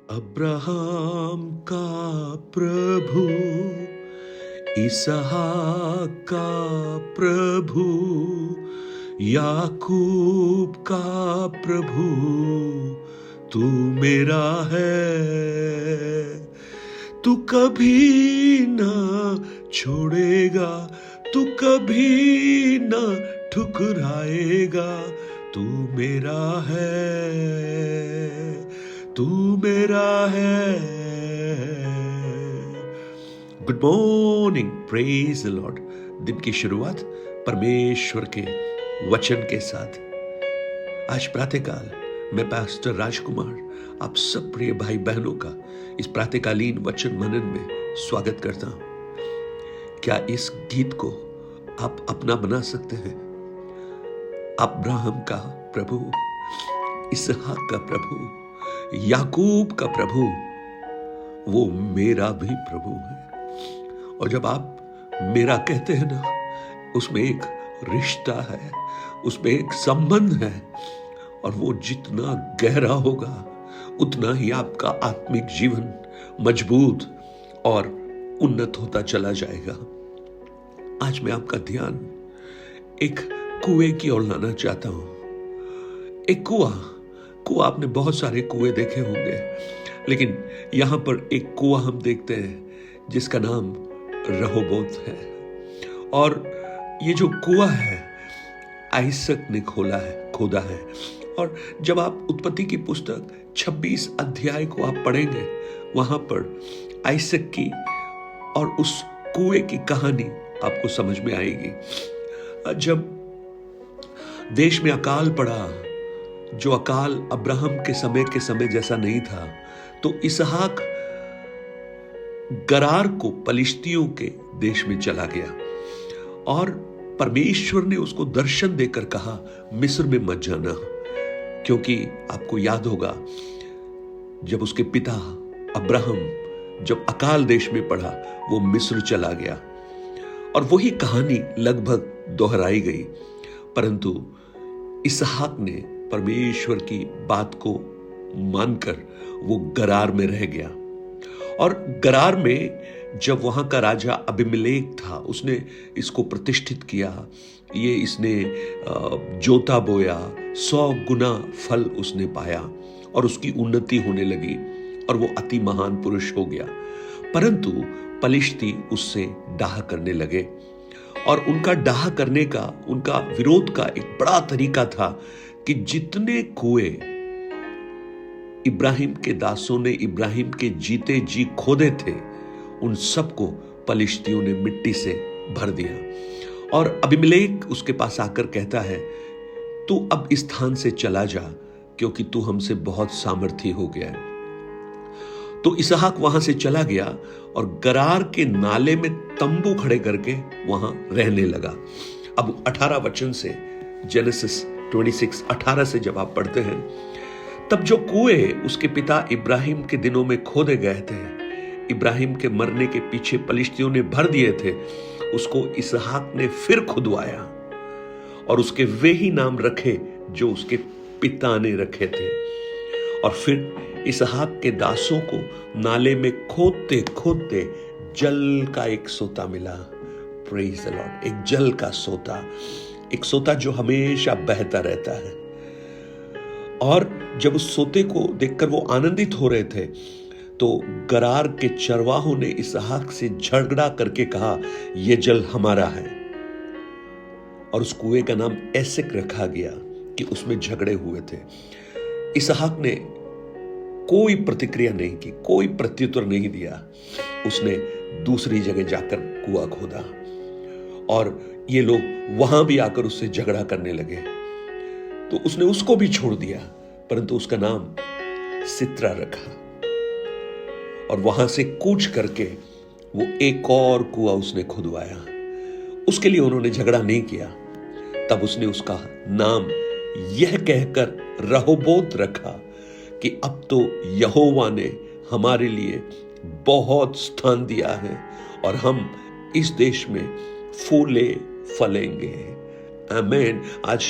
Abraham का प्रभु, इसहाक का प्रभु, याकूब का प्रभु, तू मेरा है। तू कभी ना छोड़ेगा, तू कभी ना ठुकराएगा। तू मेरा है, तू मेरा है। Good morning, praise the Lord. दिन की शुरुआत परमेश्वर के वचन के साथ। आज प्रातःकाल मैं पास्टर राजकुमार आप सब प्रिय भाई बहनों का इस प्रातःकालीन वचन मनन में स्वागत करता हूं। क्या इस गीत को आप अपना बना सकते हैं? अब्राहम का प्रभु, इसहाक का प्रभु, याकूब का प्रभु, वो मेरा भी प्रभु है। और जब आप मेरा कहते हैं ना, उसमें एक रिश्ता है, उसमें एक संबंध है, और वो जितना गहरा होगा उतना ही आपका आत्मिक जीवन मजबूत और उन्नत होता चला जाएगा। आज मैं आपका ध्यान एक कुएं की ओर लाना चाहता हूं। एक कुआं, आपने बहुत सारे कुएं देखे होंगे, लेकिन यहां पर एक कुआं हम देखते हैं जिसका नाम रहोबोत है। और ये जो कुआं है आइसक ने खोदा है। और जब आप उत्पत्ति की पुस्तक 26 अध्याय को आप पढ़ेंगे, वहां पर आइसक की और उस कुएं की कहानी आपको समझ में आएगी। जब देश में अकाल पड़ा, जो अकाल अब्राहम के समय जैसा नहीं था, तो इसहाक गरार को पलिश्तियों के देश में चला गया। और परमेश्वर ने उसको दर्शन देकर कहा, मिस्र में मत जाना, क्योंकि आपको याद होगा जब उसके पिता अब्राहम जब अकाल देश में पड़ा, वो मिस्र चला गया। और वही कहानी लगभग दोहराई गई, परंतु इसहाक ने परमेश्वर की बात को मानकर वो गरार में रह गया। और गरार में जब वहां का राजा अबीमेलेक था, उसने इसको प्रतिष्ठित किया। ये इसने जोता बोया, 100 गुना फल उसने पाया और उसकी उन्नति होने लगी और वो अति महान पुरुष हो गया। परंतु पलिश्ती उससे डाह करने लगे, और उनका डाह करने का, उनका विरोध का एक बड़ा तरीका था कि जितने कुएं इब्राहिम के दासों ने इब्राहिम के जीते जी खोदे थे, उन सबको पलिश्तियों ने मिट्टी से भर दिया। और अबीमेलेक उसके पास आकर कहता है, तू अब इस स्थान से चला जा, क्योंकि तू हमसे बहुत सामर्थी हो गया है। तो इसहाक वहां से चला गया और गरार के नाले में तंबू खड़े करके वहां रहने लगा। अब 18 वचन से, जेनेसिस 26:18 से जब आप पढ़ते हैं, तब जो कुएं उसके पिता इब्राहिम के दिनों में खोदे गए थे, इब्राहिम के मरने के पीछे पलिश्तियों ने भर दिए थे, उसको इसहाक ने फिर खुदवाया और उसके वे ही नाम रखे जो उसके पिता ने रखे थे। और फिर इसहाक के दासों को नाले में खोदते खोदते जल का एक सोता मिला। Praise the Lord. एक जल का सोता, एक सोता जो हमेशा बहता रहता है। और जब उस सोते को देखकर वो आनंदित हो रहे थे, तो गरार के चरवाहों ने इसहाक से झगड़ा करके कहा, यह जल हमारा है। और उस कुएं का नाम एसेक रखा गया कि उसमें झगड़े हुए थे। इसहाक ने कोई प्रतिक्रिया नहीं की, कोई प्रत्युत्तर नहीं दिया। उसने दूसरी जगह जाकर कुआं खोदा और ये लोग वहां भी आकर उससे झगड़ा करने लगे। तो उसने उसको भी छोड़ दिया, परंतु उसका नाम सित्रा रखा। और वहां से कूच करके वो एक और कुआं उसने खुदवाया। उसके लिए उन्होंने झगड़ा नहीं किया। तब उसने उसका नाम यह कहकर रहोबोत रखा कि अब तो यहोवा ने हमारे लिए बहुत स्थान दिया है और हम इस देश में फूले फलेंगे। आमीन। आज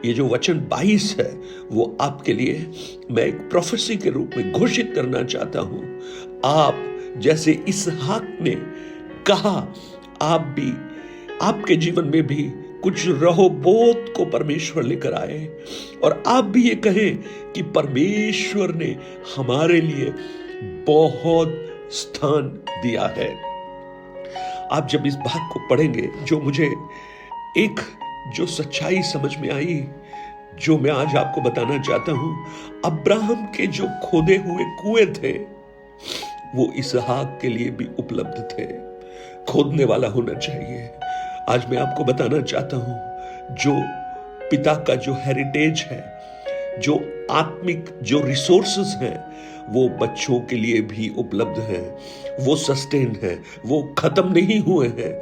ये जो वचन 22 है वो आपके लिए मैं एक प्रोफेसी के रूप में घोषित करना चाहता हूं। आप जैसे इसहाक ने कहा, आप भी, आपके जीवन में भी कुछ रहोबोत को परमेश्वर लेकर आए और आप भी ये कहें कि परमेश्वर ने हमारे लिए बहुत स्थान दिया है। आप जब इस भाग को पढ़ेंगे, जो मुझे एक जो सच्चाई समझ में आई, जो मैं आज आपको बताना चाहता हूं, अब्राहम के जो खोदे हुए कुएं थे वो इसहाक के लिए भी उपलब्ध थे। खोदने वाला होना चाहिए। आज मैं आपको बताना चाहता हूं, जो पिता का जो हेरिटेज है, जो आत्मिक जो रिसोर्सेस हैं, वो बच्चों के लिए भी उपलब्ध है। वो सस्टेन है, वो खत्म नहीं हुए हैं।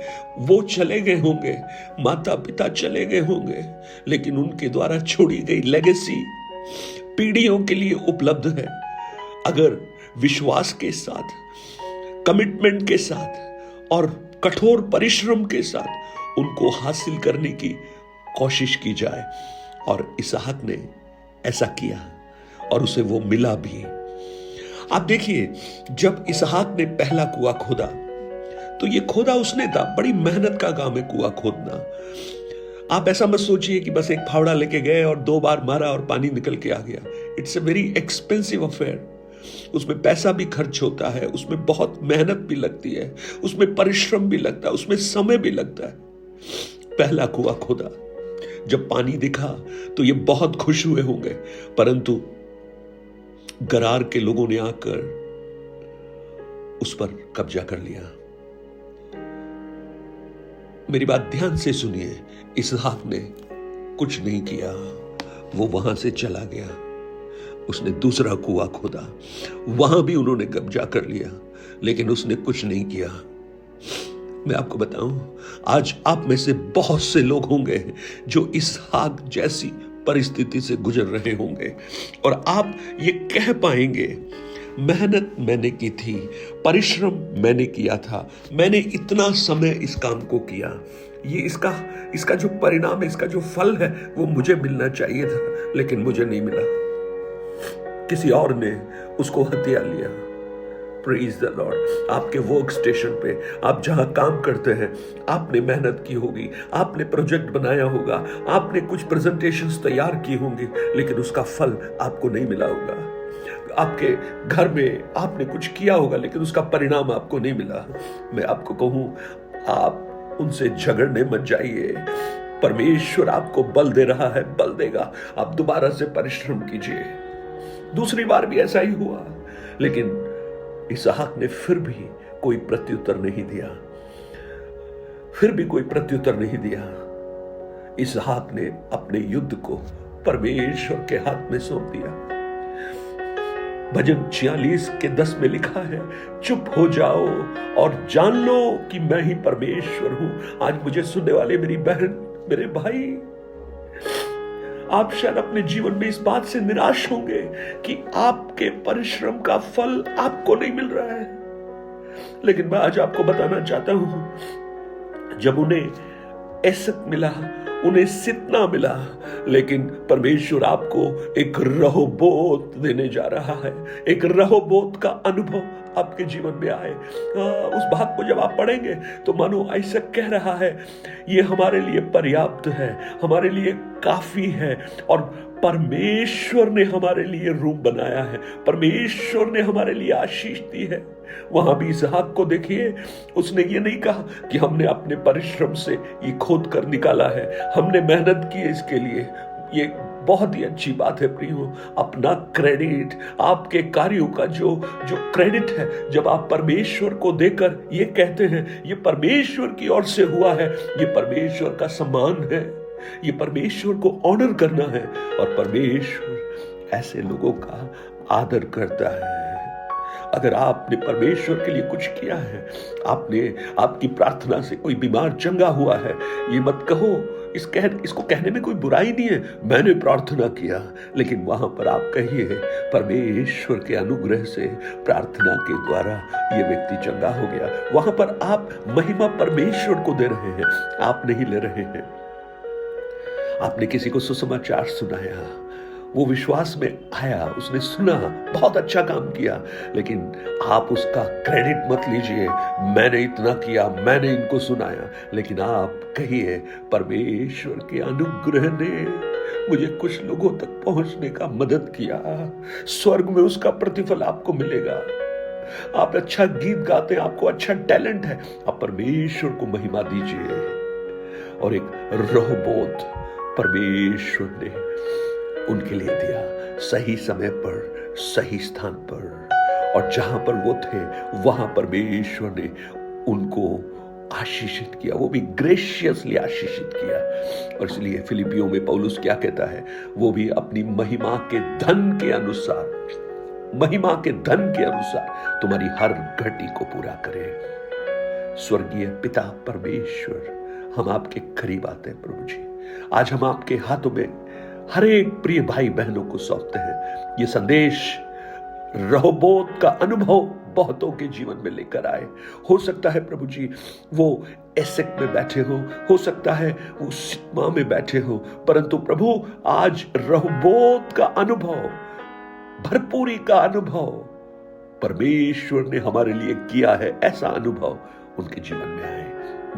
वो चले गए होंगे, माता पिता चले गए होंगे, लेकिन उनके द्वारा छोड़ी गई लेगेसी पीढ़ियों के लिए उपलब्ध है। अगर विश्वास के साथ, कमिटमेंट के साथ और कठोर परिश्रम के साथ उनको हासिल करने की कोशिश की जाए। और इसहाक ने ऐसा किया और उसे वो मिला भी। आप देखिए, जब इसहाक ने पहला कुआं खोदा, तो ये खोदा उसने था, बड़ी मेहनत का काम है कुआं खोदना। आप ऐसा मत सोचिए कि बस एक फावड़ा लेके गए और 2 बार मारा और पानी निकल के आ गया। It's a very expensive affair. उसमें पैसा भी खर्च होता है, उसमें बहुत मेहनत भी लगती है, उसमें परिश्रम भी लगता है, उसमें समय भी लगता है। पहला कुआं खोदा, जब पानी दिखा तो ये बहुत खुश हुए होंगे, परंतु गरार के लोगों ने आकर उस पर कब्जा कर लिया। मेरी बात ध्यान से सुनिए, इसहाक ने कुछ नहीं किया, वो वहां से चला गया। उसने दूसरा कुआं खोदा, वहां भी उन्होंने कब्जा कर लिया, लेकिन उसने कुछ नहीं किया। मैं आपको बताऊं, आज आप में से बहुत से लोग होंगे जो इसहाक जैसी परिस्थिति से गुजर रहे होंगे और आप ये कह पाएंगे, मेहनत मैंने की थी, परिश्रम मैंने किया था, मैंने इतना समय इस काम को किया, ये इसका जो परिणाम है, इसका जो फल है वो मुझे मिलना चाहिए था, लेकिन मुझे नहीं मिला। किसी और ने उसको हथिया लिया। Praise the Lord. आपके वर्क स्टेशन पे, आप जहां काम करते हैं, आपने मेहनत की होगी, आपने प्रोजेक्ट बनाया होगा, आपने कुछ प्रेजेंटेशंस तैयार की होंगी, लेकिन उसका फल आपको नहीं मिला होगा। आपके घर में आपने कुछ किया होगा, लेकिन उसका परिणाम आपको नहीं मिला। मैं आपको कहूं, आप उनसे झगड़ने मत जाइए। परमेश्वर आपको बल दे रहा है, बल देगा। आप दोबारा से परिश्रम कीजिए। दूसरी बार भी ऐसा ही हुआ, लेकिन इसहाक ने फिर भी कोई प्रत्युत्तर नहीं दिया, फिर भी कोई प्रत्युत्तर नहीं दिया। इसहाक ने अपने युद्ध को परमेश्वर के हाथ में सौंप दिया। भजन 46 के 10 में लिखा है, चुप हो जाओ और जान लो कि मैं ही परमेश्वर हूं। आज मुझे सुनने वाले मेरी बहन, मेरे भाई, आप शायद अपने जीवन में इस बात से निराश होंगे कि आपके परिश्रम का फल आपको नहीं मिल रहा है, लेकिन मैं आज आपको बताना चाहता हूं, जब उन्हें एसक मिला, उन्हें सितना मिला, लेकिन परमेश्वर आपको एक रहोबोत देने जा रहा है। एक रहोबोत का अनुभव आपके जीवन में आए। उस भाग को जब आप पढ़ेंगे तो मानो ऐसा कह रहा है, ये हमारे लिए पर्याप्त है, हमारे लिए काफी है, और परमेश्वर ने हमारे लिए रूम बनाया है, परमेश्वर ने हमारे लिए आशीष दी है। वहां भी इसहाक को देखिए, उसने ये नहीं कहा कि हमने अपने परिश्रम से ये खोद कर निकाला है, हमने मेहनत की है इसके लिए। ये बहुत ही अच्छी बात है प्रियो। अपना क्रेडिट, आपके कार्यों का जो क्रेडिट है, जब आप परमेश्वर को देकर ये कहते हैं ये परमेश्वर की ओर से हुआ है, ये परमेश्वर का सम्मान है, ये परमेश्वर को ऑनर करना है, और परमेश्वर ऐसे लोगों का आदर करता है। अगर आपने परमेश्वर के लिए कुछ किया है, आपकी प्रार्थना से कोई बीमार चंगा हुआ है, ये मत कहो, इसको कहने में कोई बुराई नहीं है, मैंने प्रार्थना किया, लेकिन वहां पर आप कहिए परमेश्वर के अनुग्रह से प्रार्थना के द्वारा ये व्यक्ति चंगा हो गया। वहां पर आप महिमा परमेश्वर को दे रहे हैं, आप नहीं ले रहे हैं। आपने किसी को सुसमाचार सुनाया, वो विश्वास में आया, उसने सुना, बहुत अच्छा काम किया, लेकिन आप उसका क्रेडिट मत लीजिए, मैंने इतना किया, मैंने इनको सुनाया, लेकिन आप कहिए परमेश्वर के अनुग्रह ने मुझे कुछ लोगों तक पहुंचने का मदद किया, स्वर्ग में उसका प्रतिफल आपको मिलेगा। आप अच्छा गीत गाते हैं, आपको अच्छा टैलेंट है, आप परमेश्वर को महिमा दीजिए। और एक रहबोत परमेश्वर ने उनके लिए दिया, सही समय पर, सही स्थान पर, और जहां पर वो थे वहां परमेश्वर ने उनको आशीषित किया, वो भी ग्रेशियसली आशीषित किया। और इसलिए फिलिपियों में पौलुस क्या कहता है, वो भी अपनी महिमा के धन के अनुसार, महिमा के धन के अनुसार तुम्हारी हर घटी को पूरा करे। स्वर्गीय पिता परमेश्वर, हम आपके करीब आते हैं प्रभु जी। आज हम आपके हाथों में हर एक प्रिय भाई बहनों को सौंपते हैं। ये संदेश रहबोत का अनुभव बहुतों के जीवन में लेकर आए। हो सकता है प्रभु जी वो एसेक में बैठे हो सकता है वो सिटमा में बैठे हो, परंतु प्रभु आज रहबोत का अनुभव, भरपूरी का अनुभव परमेश्वर ने हमारे लिए किया है, ऐसा अनुभव उनके जीवन में आए।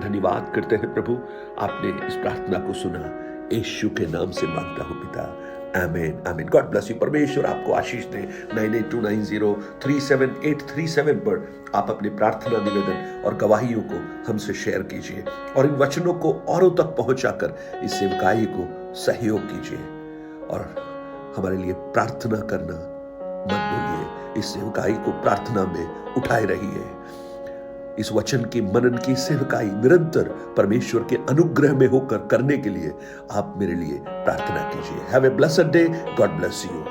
धन्यवाद करते हैं प्रभु, आपने इस प्रार्थना को सुना, यीशु के नाम से मांगता हूं पिता, आमीन आमीन। गॉड ब्लेस यू, परमेश्वर आपको आशीष दे। 9829037837 पर आप अपने प्रार्थना निवेदन और गवाहियों को हमसे शेयर कीजिए और इन वचनों को औरों तक पहुंचाकर इस सेवकाई को सहयोग कीजिए और हमारे लिए प्रार्थना करना मत भूलिए। इस सेवकाई को प्रार्थना में उठाए रहिए। इस वचन की मनन की सेवकाई निरंतर परमेश्वर के अनुग्रह में होकर करने के लिए आप मेरे लिए प्रार्थना कीजिए। Have a blessed day, God bless you.